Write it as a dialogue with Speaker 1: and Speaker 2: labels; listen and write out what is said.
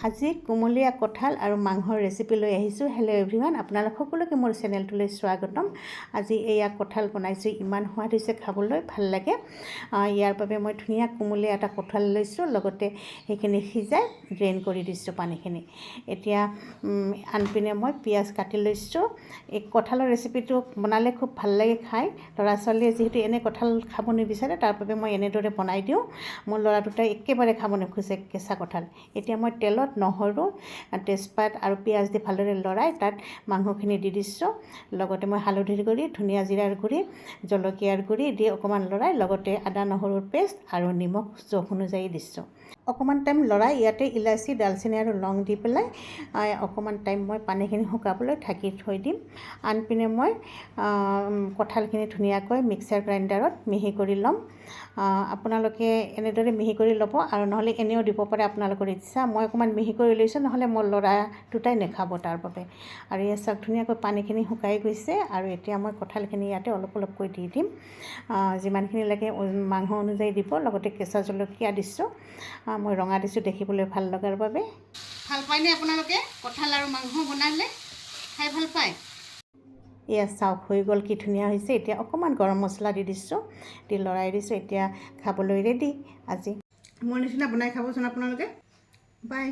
Speaker 1: আজি কুমলীয়া কঁঠাল আৰু মাংসৰ ৰেচিপি লৈ আহিছোঁ। হেল্ল' এভৰিৱান, আপোনালোক সকলোকে মোৰ চেনেলটোলৈ স্বাগতম। আজি এয়া কঁঠাল বনাইছোঁ, ইমান সোৱাদ হৈছে, খাবলৈ ভাল লাগে। ইয়াৰ বাবে মই ধুনীয়া কুমলীয়া এটা কঁঠাল লৈছোঁ, লগতে সেইখিনি সিজাই ড্ৰেইন কৰি দিছোঁ পানীখিনি। এতিয়া আনপিনে মই পিঁয়াজ কাটি লৈছোঁ। এই কঁঠালৰ ৰেচিপিটো বনালে খুব ভাল লাগে খাই। ল'ৰা ছোৱালীয়ে যিহেতু এনে কঁঠাল খাব নিবিচাৰে, তাৰ বাবে মই এনেদৰে বনাই দিওঁ। মোৰ ল'ৰা দুটাই একেবাৰে খাব নোখোজে কেঁচা কঁঠাল। এতিয়া মই তেলত নহৰু, তেজপাত আৰু পিঁয়াজ দি ভালদৰে লৰাই তাত মাংসখিনি দি দিছোঁ। লগতে মই হালধিৰ গুড়ি, ধনিয়া জিৰাৰ গুড়ি, জলকীয়াৰ গুড়ি দি অকণমান লৰাই, লগতে আদা নহৰুৰ পেষ্ট আৰু নিমখ জোখ অনুযায়ী দিছোঁ। অকণমান টাইম লৰাই ইয়াতে ইলাচি, ডালচেনি আৰু লং দি পেলাই অকণমান টাইম মই পানীখিনি শুকাবলৈ ঢাকি থৈ দিম। আনপিনে মই কঁঠালখিনি ধুনীয়াকৈ মিক্সাৰ গ্ৰাইণ্ডাৰত মিহি কৰি ল'ম। আপোনালোকে এনেদৰে মিহি কৰি ল'ব, আৰু নহ'লে এনেও দিব পাৰে আপোনালোকৰ ইচ্ছা। মই অকণমান মিহি কৰি লৈছোঁ, নহ'লে মোৰ ল'ৰা দুটাই নাখাব তাৰ বাবে। আৰু এই চাওক, ধুনীয়াকৈ পানীখিনি শুকাই গৈছে, আৰু এতিয়া মই কঁঠালখিনি ইয়াতে অলপ অলপকৈ দি দিম। যিমানখিনি লাগে মাংস অনুযায়ী দিব। লগতে কেঁচা জলকীয়া দিছোঁ, মই ৰঙা দিছোঁ দেখিবলৈ ভাল লগাৰ বাবে। ভাল পায়নে আপোনালোকে কঁঠাল আৰু মাংস বনালে? খাই ভাল পায়? এয়া চাওক, হৈ গ'ল, কি ধুনীয়া হৈছে। এতিয়া অকণমান গৰম মছলা দি দিছোঁ, দি লৰাই দিছোঁ। এতিয়া খাবলৈ ৰেডি। আজি মোৰ নিচিনা বনাই খাবচোন আপোনালোকে। বাই।